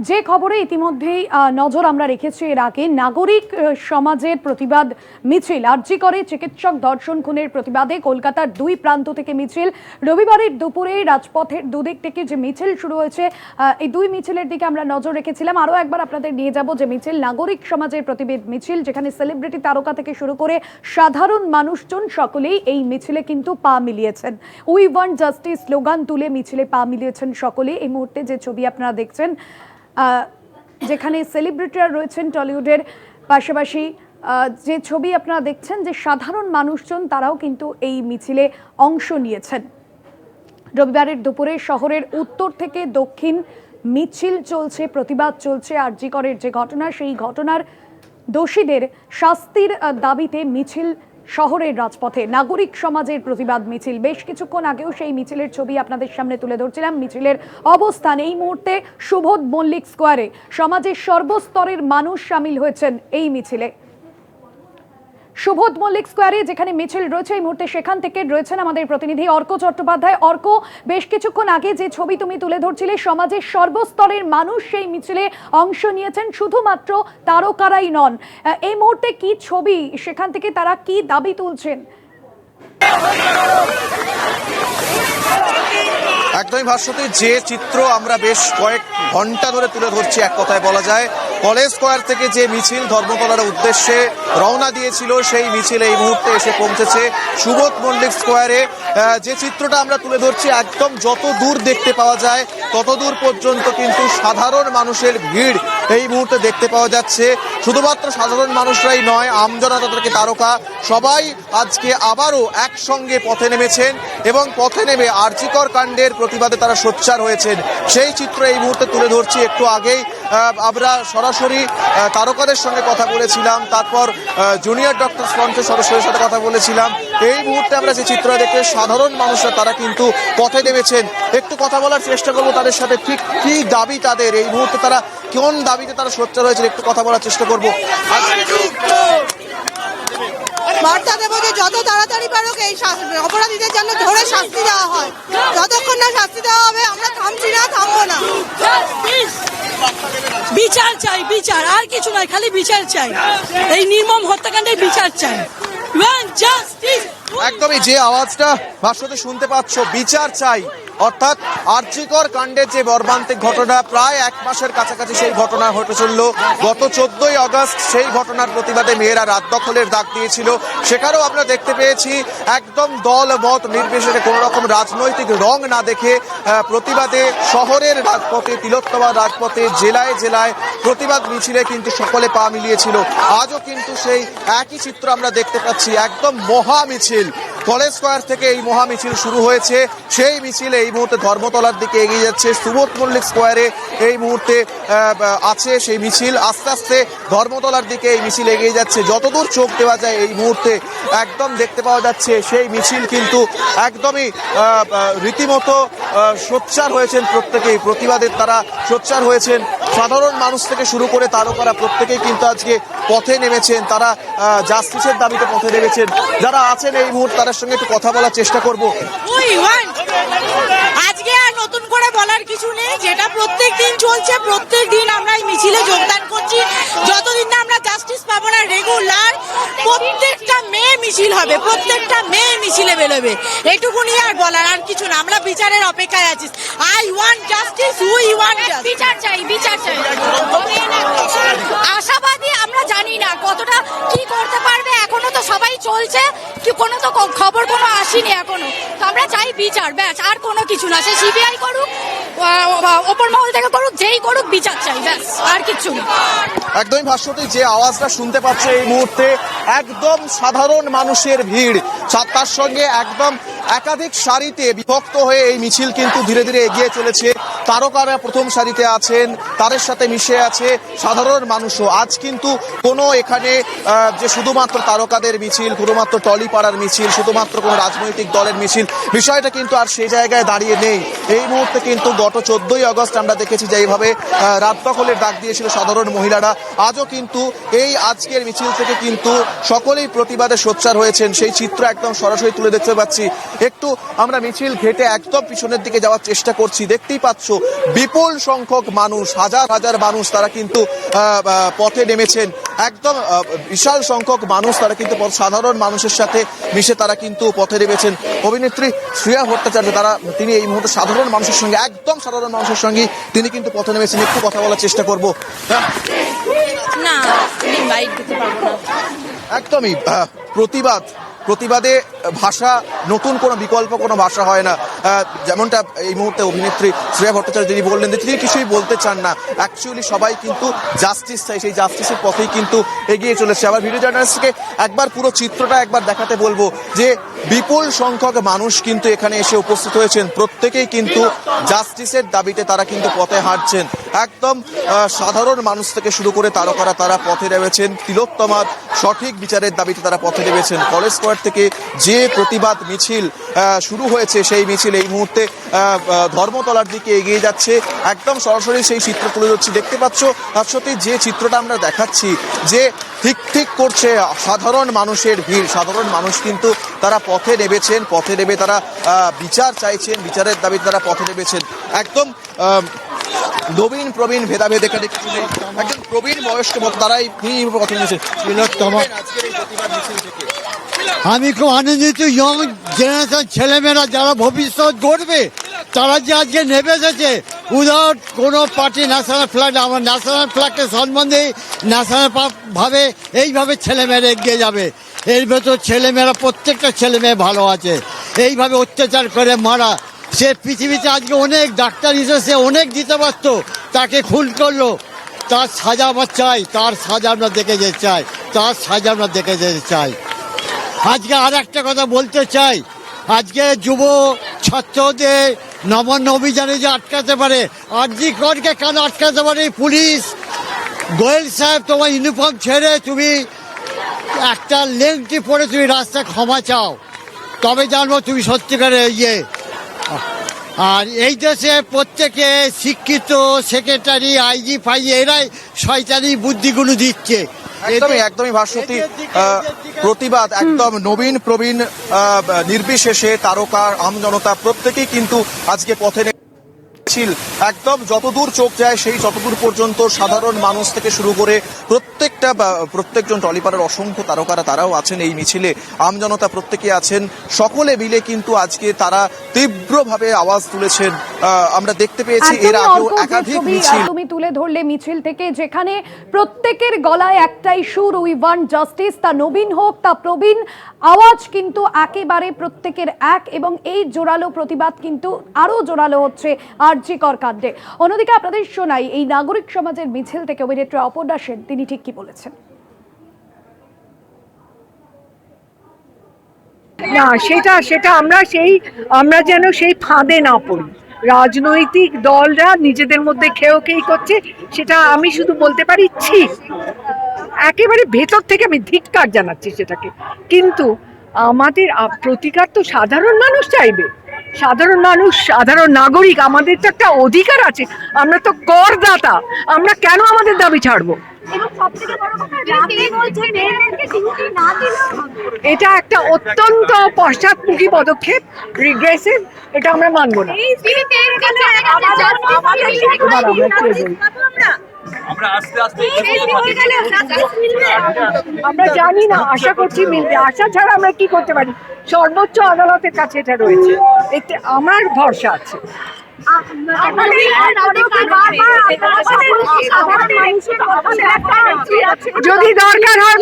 যে খবরে ইতিমধ্যেই নজর আমরা রেখেছি এর আগে, নাগরিক সমাজের প্রতিবাদ মিছিল, আরজি করে চিকিৎসক ধর্ষণ খুনের প্রতিবাদে কলকাতার দুই প্রান্ত থেকে মিছিল। রবিবারের দুপুরে রাজপথের দুদিক থেকে যে মিছিল শুরু হয়েছে, এই দুই মিছিলের দিকে আমরা নজর রেখেছিলাম। আরও একবার আপনাদের নিয়ে যাব যে মিছিল, নাগরিক সমাজের প্রতিবাদ মিছিল, যেখানে সেলিব্রিটি তারকা থেকে শুরু করে সাধারণ মানুষজন সকলেই এই মিছিলে কিন্তু পা মিলিয়েছেন। উই ওয়ান্ট জাস্টিস স্লোগান তুলে মিছিলে পা মিলিয়েছেন সকলেই। এই মুহূর্তে যে ছবি আপনারা দেখছেন, যেখানে সেলিব্রিটিরা রয়েছেন টলিউডের, পাশাপাশি যে ছবি আপনারা দেখছেন যে সাধারণ মানুষজন তারাও কিন্তু এই মিছিলে অংশ নিয়েছেন। রবিবারের দুপুরে শহরের উত্তর থেকে দক্ষিণ মিছিল চলছে, প্রতিবাদ চলছে আরজি করের যে ঘটনা, সেই ঘটনার দোষীদের শাস্তির দাবিতে মিছিল শহরের রাজপথে। নাগরিক সমাজের প্রতিবাদ মিছিল, বেশ কিছুক্ষণ আগেও সেই মিছিলের ছবি আপনাদের সামনে তুলে ধরছিলাম। মিছিলের অবস্থান এই মুহূর্তে সুবোধ মল্লিক স্কোয়ারে। সমাজের সর্বস্তরের মানুষ সামিল হয়েছেন এই মিছিলে। সুবোধ মল্লিক স্কোয়ারে যেখানে মিছিল রয়েছে এই মুহূর্তে, সেখান থেকে রয়েছেন আমাদের প্রতিনিধি অর্ক চট্টোপাধ্যায়। অর্ক, বেশ কিছুক্ষণ আগে যে ছবি তুমি তুলে ধরছিলে, সমাজের সর্বস্তরের মানুষ সেই মিছিলে অংশ নিয়েছেন, শুধুমাত্র তারকারাই নন। এই মুহূর্তে কি ছবি, সেখান থেকে তারা কি দাবি তুলছেন? একদমই ভাস্বতী, যে চিত্র আমরা বেশ কয়েক ঘন্টা ধরে তুলে ধরছি, এক কথায় বলা যায় কলেজ স্কোয়ার থেকে যে মিছিল ধর্মতলার উদ্দেশ্যে রওনা দিয়েছিল, সেই মিছিল এই মুহূর্তে এসে পৌঁছেছে সুবোধ মল্লিক স্কোয়ারে। যে চিত্রটা আমরা তুলে ধরছি, একদম যত দূর দেখতে পাওয়া যায় তত দূর পর্যন্ত কিন্তু সাধারণ মানুষের ভিড় এই মুহূর্তে দেখতে পাওয়া যাচ্ছে। শুধুমাত্র সাধারণ মানুষরাই নয়, আমজনতা থেকে তারকা সবাই আজকে আবারও একসঙ্গে পথে নেমেছেন এবং পথে নেমে আরজিকর কাণ্ডের প্রতিবাদে তারা সোচ্চার হয়েছেন। সেই চিত্র এই মুহূর্তে তুলে ধরছি। একটু আগেই আমরা সরাসরি তারকাদের সঙ্গে কথা বলেছিলাম, তারপর জুনিয়র ডক্টর ফ্রন্টের সদস্যদের সাথে কথা বলেছিলাম। এই মুহূর্তে আমরা যে চিত্র দেখে সাধারণ মানুষরা তারা কিন্তু পথে নেমেছেন। একটু কথা বলার চেষ্টা করবো তাদের সাথে, ঠিক কি দাবি তাদের, এই মুহূর্তে তারা কোন দাবিতে তারা সোচ্চার হয়েছেন, একটু কথা বলার চেষ্টা করবো। বার্তা দেবো যে যত তাড়াতাড়ি পারুক এই অপরাধীদের জন্য ধরে শাস্তি দেওয়া হয়। যতক্ষণ না শাস্তি দেওয়া হবে আমরা থামছি না, থামবো না। বিচার চাই, বিচার, আর কিছু নয়, খালি বিচার চাই। এই নির্মম হত্যাকাণ্ডের বিচার চাই। একদমই যে আওয়াজটা ভাস্বতী শুনতে পাচ্ছ, বিচার চাই, অর্থাৎ আরজিকর কাণ্ডের যে মর্মান্তিক ঘটনা, প্রায় এক মাসের কাছাকাছি সেই ঘটনা ঘটে চলল। গত 14ই আগস্ট সেই ঘটনার প্রতিবাদে মেয়েরা রাত দখলের ডাক দিয়েছিল। সেখানেও আমরা দেখতে পেয়েছি একদম দল মত নির্বিশেষে, কোনো রকম রাজনৈতিক রং না দেখে প্রতিবাদে শহরের রাজপথে, তিলোত্তমা রাজপথে, জেলায় জেলায় প্রতিবাদ মিছিলে কিন্তু সকলে পা মিলিয়েছিল। আজও কিন্তু সেই একই চিত্র আমরা দেখতে পাচ্ছি। একদম মহা মিছিল কলেজ স্কোয়ার থেকে এই মহা মিছিল শুরু হয়েছে। সেই মিছিল এই মুহূর্তে ধর্মতলার দিকে এগিয়ে যাচ্ছে। সুবোধ মল্লিক স্কোয়ারে এই মুহূর্তে আছে সেই মিছিল। আস্তে আস্তে ধর্মতলার দিকে এই মিছিল এগিয়ে যাচ্ছে। যতদূর চোখ দেওয়া যায় এই মুহূর্তে একদম দেখতে পাওয়া যাচ্ছে সেই মিছিল কিন্তু একদমই রীতিমতো সোচ্চার হয়েছেন প্রত্যেকেই, প্রতিবাদের তারা সোচ্চার হয়েছেন। সাধারণ মানুষ থেকে শুরু করে তারকারা প্রত্যেকেই কিন্তু আজকে পথে নেমেছেন। তারা জাস্টিসের দাবিতে পথে নেমেছেন। যারা আছেন এই মুহূর্তে তাদের সঙ্গে একটু কথা বলার চেষ্টা করব। আজকে আর নতুন করে বলার কিছু নেই, যেটা প্রত্যেক দিন চলছে। প্রত্যেক দিন আমরা এই মিছিলে যোগদান করছি। যতদিন না আমরা জাস্টিস পাবো না, রেগুলার প্রত্যেকটা মেয়ে মিছিল হবে, প্রত্যেকটা মেয়ে মিছিলে বেরোবে। এটুকুনি আর বলার, আর কিছু না। আমরা বিচারের অপেক্ষায় আছি। I want justice, we want বিচার চাই, বিচার চাই। আশাবাদী, আমরা জানি না কতটা কি করতে পারবে, এখনো তো সবাই চলছে, কি কোনো তো খবর কোনো আসেনি এখনো। তো আমরা চাই বিচার, ব্যাস, আর কোনো কিছু না। সে সিবিআই করুক, ওপর মহল থেকে করুক, যেই করুক, বিচার চাই, ব্যাস, আর কিছু না। একদমই ভাস্বতী, যে আওয়াজটা শুনতে পাচ্ছে এই মুহূর্তে একদম সাধারণ মানুষের ভিড়, তার সঙ্গে একদম একাধিক সারিতে বিভক্ত হয়ে এই মিছিল কিন্তু ধীরে ধীরে এগিয়ে চলেছে। তারকারা প্রথম সারিতে আছেন, তাদের সাথে মিশে আছে সাধারণ মানুষও। আজ কিন্তু কোনো এখানে যে শুধুমাত্র তারকাদের মিছিল, শুধুমাত্র টলিপাড়ার মিছিল, শুধুমাত্র কোনো রাজনৈতিক দলের মিছিল, বিষয়টা কিন্তু আর সেই জায়গায় দাঁড়িয়ে নেই। এই মুহূর্তে কিন্তু গত 14ই আগস্ট আমরা দেখেছি যে এইভাবে রাত দখলের ডাক দিয়েছিল সাধারণ মহিলারা। আজও কিন্তু এই আজকের মিছিল থেকে কিন্তু সকলেই প্রতিবাদে সোচ্চার হয়েছেন। সেই চিত্র একদম সরাসরি তুলে দেখতে পাচ্ছি। একটু আমরা মিছিল ঘেটে একদম পিছনের দিকে যাওয়ার চেষ্টা করছি। দেখতেই পাচ্ছ বিপুল সংখ্যক মানুষ, হাজার হাজার মানুষ তারা কিন্তু পথে নেমেছেন। একদম বিশাল সংখ্যক মানুষ তারা কিন্তু সাধারণ মানুষের সাথে মিশে তারা কিন্তু পথে নেমেছেন। অভিনেত্রী শ্রেয়া ভট্টাচার্য তিনি এই মুহূর্তে সাধারণ মানুষের সঙ্গে, একদম সাধারণ মানুষের সঙ্গে তিনি কিন্তু পথে নেমেছেন। একটু কথা বলার চেষ্টা করবো। না বাইক দিতে পারবো না। একদমই প্রতিবাদে ভাষা, নতুন কোনো বিকল্প কোনো ভাষা হয় না। যেমনটা এই মুহূর্তে অভিনেত্রী শ্রেয়া ভট্টাচার্য যিনি বললেন যে তিনি কিছুই বলতে চান না, অ্যাকচুয়ালি সবাই কিন্তু জাস্টিস চাই, সেই জাস্টিসের পথেই কিন্তু এগিয়ে চলেছে। আবার ভিডিও জার্নালিস্টকে একবার পুরো চিত্রটা একবার দেখাতে বলবো যে বিপুল সংখ্যক মানুষ কিন্তু এখানে এসে উপস্থিত হয়েছেন, প্রত্যেকেই কিন্তু জাস্টিসের দাবিতে তারা কিন্তু পথে হাঁটছেন। একদম সাধারণ মানুষ থেকে শুরু করে তারকারা তারা পথে নেমেছেন, তিলোত্তমার সঠিক বিচারের দাবিতে তারা পথে নেমেছেন। কলেজ স্কোয়ার থেকে যে প্রতিবাদ মিছিল শুরু হয়েছে সেই মিছিল এই মুহূর্তে ধর্মতলার দিকে এগিয়ে যাচ্ছে। একদম সরাসরি সেই চিত্র তুলে ধরছি। দেখতে পাচ্ছ তার সাথে যে চিত্রটা আমরা দেখাচ্ছি, যে ঠিক করছে সাধারণ মানুষের ভিড়। সাধারণ মানুষ কিন্তু তারা পথে নেমেছেন, পথে নেমে তারা বিচার চাইছেন, বিচারের দাবিতে তারা পথে নেমেছেন। একদম নবীন প্রবীণ ভেদাভেদ এখানে কিছু নেই, একদম প্রবীণ বয়স্ক তারাই পথে নেমেছেন। আমি খুব আনন্দিত, ইয়ং জেনারেশন ছেলেমেয়েরা যারা ভবিষ্যৎ গড়বে তারা যে আজকে নেমে এসেছে উইদাউট কোনো পার্টি ন্যাশনাল ফ্ল্যাগ, আমার ন্যাশনাল ফ্ল্যাগকে সম্মান দিয়ে ন্যাশনাল ভাবে এইভাবে ছেলেমেয়েরা এগিয়ে যাবে। এর ভেতর ছেলেমেয়েরা প্রত্যেকটা ছেলেমেয়ে ভালো আছে। এইভাবে অত্যাচার করে মারা, সে পৃথিবীতে আজকে অনেক ডাক্তার হিসেবে সে অনেক দিতে পারত, তাকে খুন করলো, তার সাজা আমার চাই, তার সাজা আমরা দেখে যেতে চাই, তার সাজা আমরা দেখে যেতে চাই। আজকে আর একটা কথা বলতে চাই, আজকে যুব ছাত্রদের নবান্ন অভিযানে যে আটকাতে পারে, আরজি করকে কেন আটকাতে পারে পুলিশ? গোয়েল সাহেব, তোমার ইউনিফর্ম ছেড়ে তুমি একটা লেংটি পরে তুমি রাস্তায় ক্ষমা চাও, তবে জানবো তুমি সত্যিকারের ইয়ে। আর এই দেশে প্রত্যেকে শিক্ষিত সেক্রেটারি, আইজি ফাইজি এরাই শয়তানি বুদ্ধিগুলো দিচ্ছে। একদমই ভাস্বতী প্রতিবাদ, একদম নবীন প্রবীণ নির্বিশেষে তারকার আমজনতা প্রত্যেকেই কিন্তু আজকে পথে মিছিল। একদম যতদূর চোখ যায় সেই যতদূর পর্যন্ত সাধারণ মানুষ থেকে শুরু করে প্রত্যেকজন টলিপাড়ার অসংখ্য তারকারা তারাও আছেন এই মিছিলে, আমজনতা প্রত্যেকে আছেন। সকলে মিলে কিন্তু আজকে তারা তীব্রভাবে আওয়াজ তুলেছেন। আমরা দেখতে পেয়েছি এর আগেও একাধিক মিছিল। তুমি তুলে ধরলে মিছিল থেকে, যেখানে প্রত্যেকের গলায় একটাই সুর, উই ওয়ান্ট জাস্টিস। তা নবীন হোক তা প্রবীণ, আওয়াজ কিন্তু একেবারে প্রত্যেকের এক, এবং এই জোরালো প্রতিবাদ কিন্তু আরো জোরালো হচ্ছে আরজি কর কাণ্ডে। অন্যদিকে আপনাদের শোনাই এই নাগরিক সমাজের মিছিল থেকে অভিনেত্রী অপর্ণা সেন তিনি ঠিক কি বলেছেন। না, সেটা আমরা যেন সেই ফাঁদে না পড়ি। রাজনৈতিক দলরা নিজেদের মধ্যে খেই করছে, সেটা আমি শুধু বলতে পারি ছি, একেবারে ভেতর থেকে আমি ধিক্কার জানাচ্ছি সেটাকে। কিন্তু আমাদের প্রতিকার তো সাধারণ মানুষ চাইবে, সাধারণ মানুষ, সাধারণ নাগরিক। আমাদের তো একটা অধিকার আছে, আমরা তো করদাতা, আমরা কেন আমাদের দাবি ছাড়বো? এটা একটা অত্যন্ত পশ্চাৎমুখী পদক্ষেপ, রিগ্রেসিভ, এটা আমরা মানবো না। আমরা জানি না, আশা করছি মিলবে। আশা ছাড়া আমরা কি করতে পারি? সর্বোচ্চ আদালতের কাছে এটা রয়েছে, এতে আমার ভরসা আছে। যদি দরকার হয়